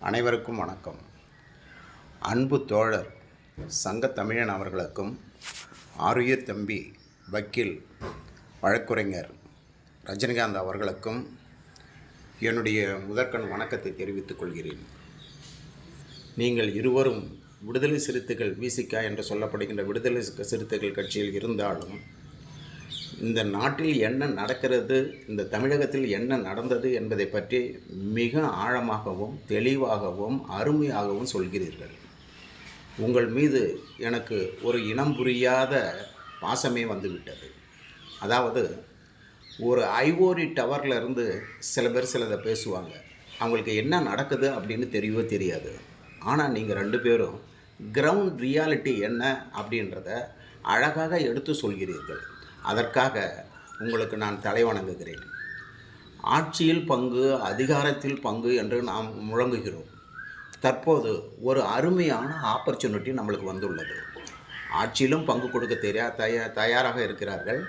அனைவருக்கும் வணக்கம். அன்பு தோழர் சங்கத்தமிழன் அவர்களுக்கும் ஆருயிர் தம்பி வக்கீல் வழக்குரைஞர் ரஜினிகாந்த் அவர்களுக்கும் என்னுடைய முதற்கண் வணக்கத்தை தெரிவித்துக் கொள்கிறேன். நீங்கள் இருவரும் விடுதலை சிறுத்தைகள் விசிக என்று சொல்லப்படுகின்ற விடுதலை சிறுத்தைகள் கட்சியில் இருந்தாலும் இந்த நாட்டில் என்ன நடக்கிறது, இந்த தமிழகத்தில் என்ன நடந்தது என்பதை பற்றி மிக ஆழமாகவும் தெளிவாகவும் அருமையாகவும் சொல்கிறீர்கள். உங்கள் மீது எனக்கு ஒரு இனம் புரியாத பாசமே வந்துவிட்டது. அதாவது ஒரு ஐவோரி டவரில் இருந்து சில பேர் சிலதை பேசுவாங்க, அவங்களுக்கு என்ன நடக்குது அப்படின்னு தெரியவே தெரியாது. ஆனால் நீங்கள் ரெண்டு பேரும் கிரவுண்ட் ரியாலிட்டி என்ன அப்படின்றத அழகாக எடுத்து சொல்கிறீர்கள். அதற்காக உங்களுக்கு நான் தலைவணங்குகிறேன். ஆட்சியில் பங்கு, அதிகாரத்தில் பங்கு என்று நாம் முழங்குகிறோம். தற்போது ஒரு அருமையான ஆப்பர்ச்சுனிட்டி நம்மளுக்கு வந்துள்ளது. ஆட்சியிலும் பங்கு கொடுக்க தயாராக இருக்கிறார்கள்,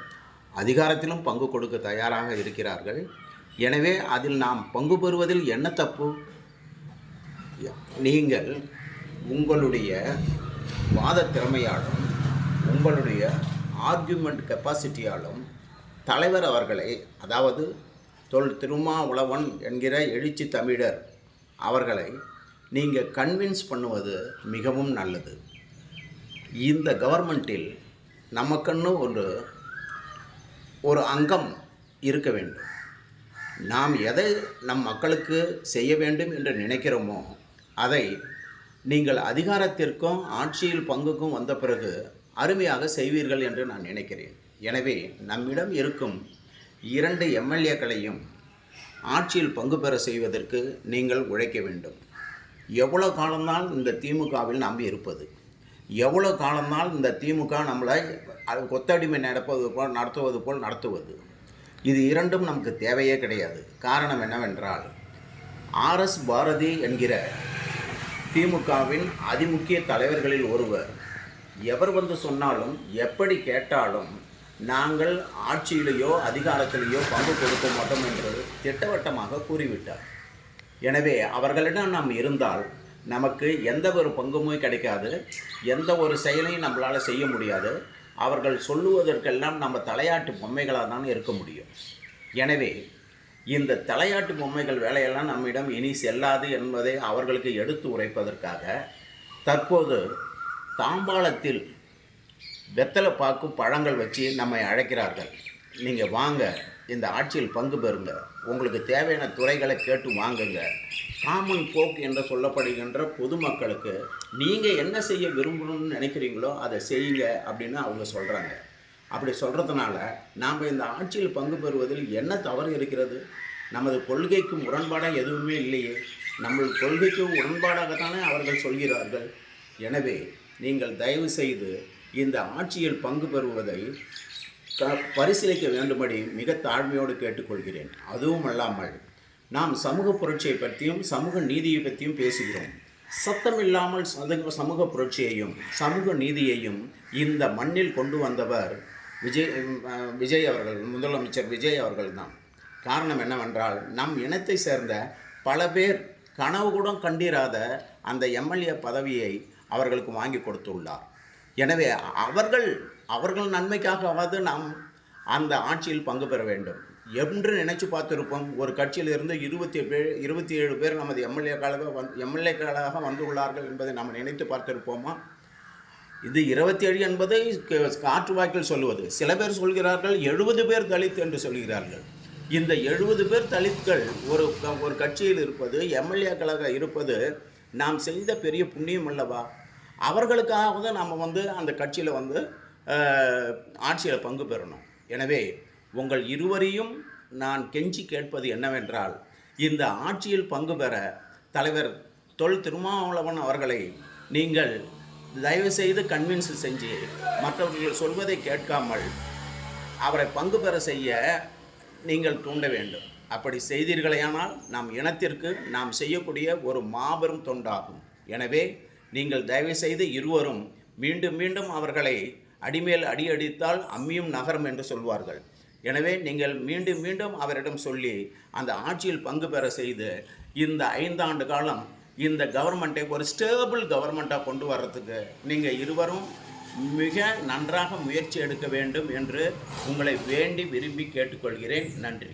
அதிகாரத்திலும் பங்கு கொடுக்க தயாராக இருக்கிறார்கள். எனவே அதில் நாம் பங்கு பெறுவதில் என்ன தப்பு? நீங்கள் உங்களுடைய வாத திறமையாலும் உங்களுடைய ஆர்கியூமெண்ட் கெப்பாசிட்டியாலும் தலைவர் அவர்களை, அதாவது திருமாவளவன் என்கிற எழுச்சி தமிழர் அவர்களை நீங்கள் கன்வின்ஸ் பண்ணுவது மிகவும் நல்லது. இந்த கவர்மெண்ட்டில் நமக்குன்னு ஒரு அங்கம் இருக்க வேண்டும். நாம் எதை நம் மக்களுக்கு செய்ய வேண்டும் என்று நினைக்கிறோமோ அதை நீங்கள் அதிகாரத்திற்கும் ஆட்சியில் பங்குக்கும் வந்த பிறகு அருமையாக செய்வீர்கள் என்று நான் நினைக்கிறேன். எனவே நம்மிடம் இருக்கும் 2 எம்எல்ஏக்களையும் ஆட்சியில் பங்கு பெற செய்வதற்கு நீங்கள் உழைக்க வேண்டும். எவ்வளோ காலம்தான் இந்த திமுகவில் நாம் இருப்பது? எவ்வளோ காலம்தான் இந்த திமுக நம்மளை கொத்தடிமை நடத்துவது போல் நடத்துவது? இது இரண்டும் நமக்கு தேவையே கிடையாது. காரணம் என்னவென்றால், ஆர்எஸ் பாரதி என்கிற திமுகவின் அதிமுக்கிய தலைவர்களில் ஒருவர் எவர் வந்து சொன்னாலும் எப்படி கேட்டாலும் நாங்கள் ஆட்சியிலேயோ அதிகாரத்திலேயோ பங்கு கொடுக்க மாட்டோம் என்று திட்டவட்டமாக கூறிவிட்டார். எனவே அவர்களிடம் நாம் இருந்தால் நமக்கு எந்த ஒரு பங்குமே கிடைக்காது, எந்த ஒரு செயலையும் நம்மளால் செய்ய முடியாது. அவர்கள் சொல்லுவதற்கெல்லாம் நம்ம தலையாட்டு பொம்மைகளாக தான் இருக்க முடியும். எனவே இந்த தலையாட்டு பொம்மைகள் வேலையெல்லாம் நம்மிடம் இனி செல்லாது என்பதை அவர்களுக்கு எடுத்து உரைப்பதற்காக தற்போது தாம்பாளத்தில் வெத்தலை பாக்கு பழங்கள் வச்சு நம்மை அழைக்கிறார்கள். நீங்கள் வாங்க, இந்த ஆட்சியில் பங்கு பெறுங்க, உங்களுக்கு தேவையான துறைகளை கேட்டு வாங்குங்க. காமன் போக் என்று சொல்லப்படுகின்ற பொதுமக்களுக்கு நீங்கள் என்ன செய்ய விரும்பணும்னு நினைக்கிறீங்களோ அதை செய்யுங்க அப்படின்னு அவங்க சொல்கிறாங்க. அப்படி சொல்கிறதுனால நாம் இந்த ஆட்சியில் பங்கு பெறுவதில் என்ன தவறு இருக்கிறது? நமது கொள்கைக்கு முரண்பாடாக எதுவுமே இல்லையே. நம்ம கொள்கைக்கு உடன்பாடாகத்தானே அவர்கள் சொல்கிறார்கள். எனவே நீங்கள் தயவு செய்து இந்த ஆட்சியில் பங்கு பெறுவதை பரிசீலிக்க வேண்டும்படி மிக தாழ்மையோடு கேட்டுக்கொள்கிறேன். அதுவும் அல்லாமல் நாம் சமூக புரட்சியை பற்றியும் சமூக நீதியை பற்றியும் பேசுகிறோம். சத்தமில்லாமல் சமூக புரட்சியையும் சமூக நீதியையும் இந்த மண்ணில் கொண்டு வந்தவர் விஜய் அவர்கள், முதலமைச்சர் விஜய் அவர்கள் தான். காரணம் என்னவென்றால், நம் இனத்தை சேர்ந்த பல பேர் கனவு கூட கண்டிராத அந்த எம்எல்ஏ பதவியை அவர்களுக்கு வாங்கி கொடுத்துள்ளார். எனவே அவர்கள் நன்மைக்காகவாவது நாம் அந்த ஆட்சியில் பங்கு பெற வேண்டும் என்று நினைச்சு பார்த்துருப்போம். ஒரு கட்சியிலிருந்து 27 பேர் நமது எம்எல்ஏக்களாக வந்துள்ளார்கள் என்பதை நாம் நினைத்து பார்த்திருப்போமா? இது 27 என்பதை காற்று வாக்கில் சொல்லுவது. சில பேர் சொல்கிறார்கள் 70 பேர் தலித் என்று சொல்கிறார்கள். இந்த 70 பேர் தலித்கள் ஒரு கட்சியில் இருப்பது, எம்எல்ஏக்களாக இருப்பது நாம் செய்த பெரிய புண்ணியம் அல்லவா? அவர்களுக்காக நாம் அந்த கட்சியில் ஆட்சியில் பங்கு பெறணும். எனவே உங்கள் இருவரையும் நான் கெஞ்சி கேட்பது என்னவென்றால், இந்த ஆட்சியில் பங்கு பெற தலைவர் திருமாவளவன் அவர்களை நீங்கள் தயவுசெய்து கன்வின்ஸ் செஞ்சு மற்றவர்கள் சொல்வதை கேட்காமல் அவரை பங்கு பெற செய்ய நீங்கள் தூண்ட வேண்டும். அப்படி செய்தீர்களேயானால் நம் இனத்திற்கு நாம் செய்யக்கூடிய ஒரு மாபெரும் தொண்டாகும். எனவே நீங்கள் தயவுசெய்து இருவரும் மீண்டும் மீண்டும் அவர்களை அடிமேல் அடியடித்தால் அம்மியும் நகரும் என்று சொல்வார்கள். எனவே நீங்கள் மீண்டும் மீண்டும் அவரிடம் சொல்லி அந்த ஆட்சியில் பங்கு பெற செய்து இந்த 5 ஆண்டு காலம் இந்த கவர்மெண்ட்டை ஒரு ஸ்டேபிள் கவர்மெண்ட்டாக கொண்டு வர்றதுக்கு நீங்கள் இருவரும் மிக நன்றாக முயற்சி எடுக்க வேண்டும் என்று உங்களை வேண்டி விரும்பி கேட்டுக்கொள்கிறேன். நன்றி.